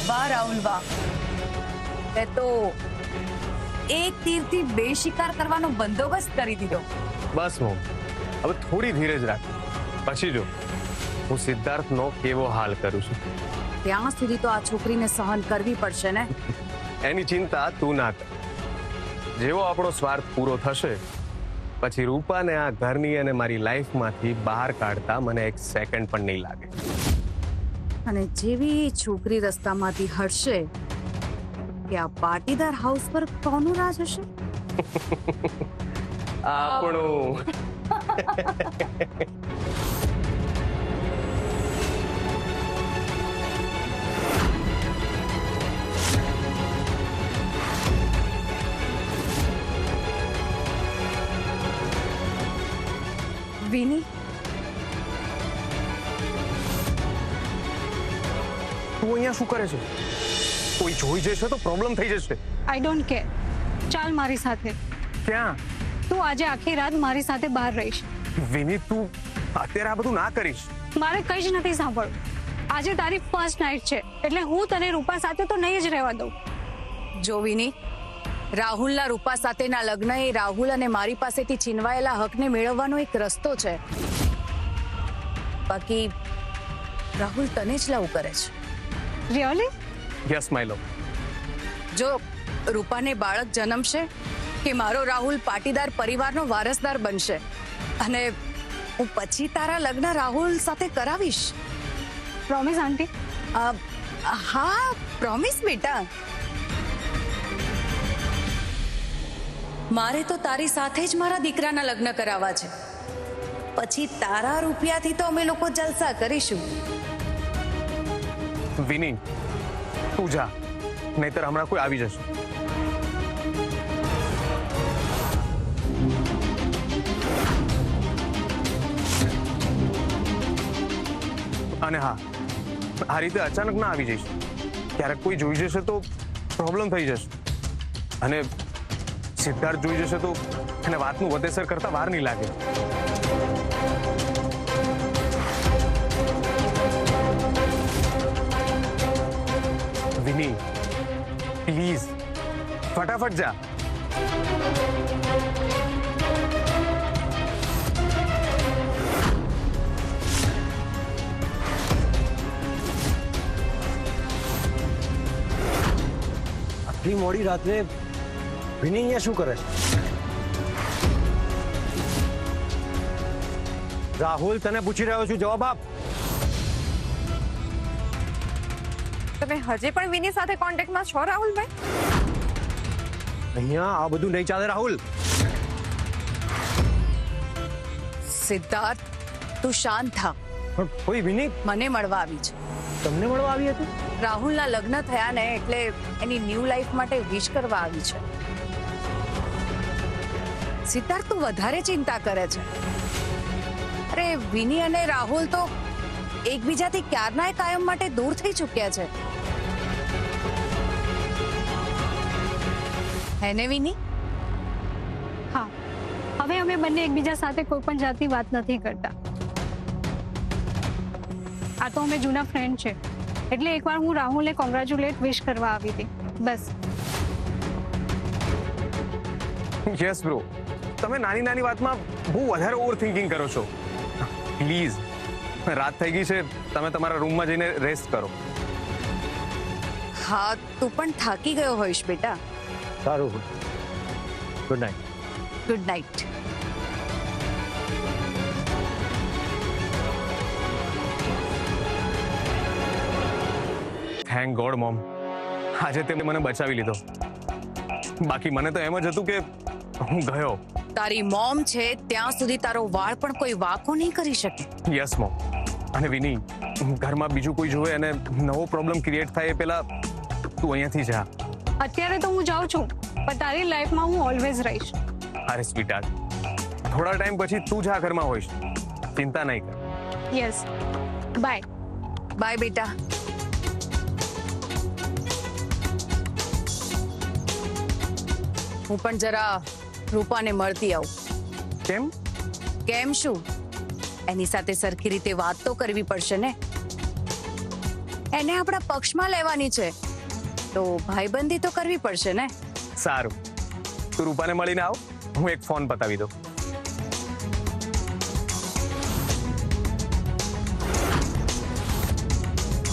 વાહ રાહુલ વાહ, તે તો એક તીરથી બે શિકાર કરવાનો બંદોબસ્ત કરી દીધો. બસ મોમ, હવે થોડી ધીરજ રાખ, પછી જો હું સિદ્ધાર્થનો કેવો હાલ કરું છું. ત્યાં સુધી તો આ છોકરીને સહન કરવી પડશે ને. એની ચિંતા તું ના કર. જેવો આપણો સ્વાર્થ પૂરો થશે પછી રૂપાને આ ઘરની અને મારી લાઈફમાંથી બહાર કાઢતા મને એક સેકન્ડ પણ નહીં લાગે. અને જેવી છોકરી રસ્તામાંથી હટશે કે આ પાટીદાર હાઉસ પર કોનું રાજ હશે? આપણું. વિની, તું અહીંયા શું કરે છે? કોઈ જોઈ જશે તો પ્રોબ્લેમ થઈ જશે. I don't care. ચાલ મારી સાથે. ક્યાં? તું આજે આખી રાત મારી સાથે બહાર રહીશ. વિની, તું અત્યારે આ બધું ના કરીશ. મારે કંઈ જ નથી સાંભળવું. આજે તારી ફર્સ્ટ નાઇટ છે એટલે હું તને રૂપા સાથે તો નહીં જ રહેવા દઉં. જો વિની, રાહુલના રૂપા સાથેના લગ્ન એ રાહુલ અને મારી પાસેથી છીનવાયેલા હકને મેળવવાનો એક રસ્તો છે. બાકી રાહુલ તને જ લવ કરે છે. રિયલી? યસ માય લવ. જો રૂપાને બાળક જન્મશે કે મારો રાહુલ પાટીદાર પરિવારનો વારસદાર બનશે અને હું પછી તારા લગ્ન રાહુલ સાથે કરાવીશ. પ્રોમિસ આંટી? હા, પ્રોમિસ બેટા. મારે તો તારી સાથે જ મારા દીકરાના લગ્ન કરાવવા છે. પછી તારા રૂપિયાથી તો અમે લોકો જલસા કરીશું. વિની, તું જા, નહીતર હમણાં કોઈ આવી જશે. અને હા, આ રીતે અચાનક ના આવી જઈશ. ક્યારેક કોઈ જોઈ જશે તો પ્રોબ્લેમ થઈ જશે. અને સિદ્ધાર્થ જોઈ જશે તો એને વાતનું વધેસર કરતા વાર નહીં લાગે. વિની, પ્લીઝ ફટાફટ જા. આટલી મોડી રાત્રે વિની અહીંયા શું કરે છે? રાહુલ, તને પૂછી રહ્યો છું, જવાબ આપ. તમે હજી પણ વિની સાથે કોન્ટેક્ટમાં છો રાહુલભાઈ? અહીંયા આ બધું નહીં ચાલે રાહુલ. સિદ્ધાર્થ, તું શાંત થા. પણ કોઈ વિની મને મળવા આવી છે. તમને મળવા આવી હતી? રાહુલના લગ્ન થયા ને એટલે એની ન્યૂ લાઈફ માટે વિશ કરવા આવી છે. સિદ્ધાર્થ, તું વધારે ચિંતા કરે છે. અરે વિની અને રાહુલ તો એકબીજાથી ક્યારના કાયમ માટે દૂર થઈ ચૂક્યા છે. હે ને વિની? હા, હવે અમે બંને એકબીજા સાથે કોઈ પણ જાતની વાત નથી કરતા. આ તો અમે જૂના ફ્રેન્ડ છે એટલે એકવાર હું રાહુલને કોંગ્રેચ્યુલેટ વિશ કરવા આવી હતી, બસ. યસ બ્રો, તમે નાની નાની વાતમાં બહુ વધારે ઓવર થિંકિંગ કરો છો. પ્લીઝ, રાત થઈ ગઈ છે, તમે તમારા રૂમમાં જઈને રેસ્ટ કરો. હા, તું પણ થાકી ગયો હોઈશ બેટા. સારું, good night. Good night. Thank God mom, આજે તેમને મને બચાવી લીધો. બાકી મને તો એમ જ હતું કે હું ગયો. તારી મોમ છે ત્યાં સુધી તારો વાળ પણ કોઈ વાંકો નહીં કરી શકે. Yes mom. અને વિની, ઘરમાં બીજું કોઈ જોવે અને નવો પ્રોબ્લેમ ક્રિએટ થાય એ પહેલા તું અહીંયાથી જા. અત્યારે તો હું જાઉં છું પણ તારી લાઈફમાં હું ઓલવેઝ રહીશ. અરે સ્વીટહાર્ટ, થોડા ટાઈમ પછી તું જ આ ઘરમાં હોઈશ, ચિંતા નહીં કર. Yes, by. બાય બેટા. હું પણ જરા રૂપાને મળતી આવું. કેમ? કેમ શું? એની સાથે સરખી રીતે વાત તો કરવી પડશે ને. એને આપણા પક્ષમાં લેવાની છે તો ભાઈબંધી તો કરવી પડશે ને. સારું, તું રૂપાને મળીને આવ, હું એક ફોન પતાવી દઉં.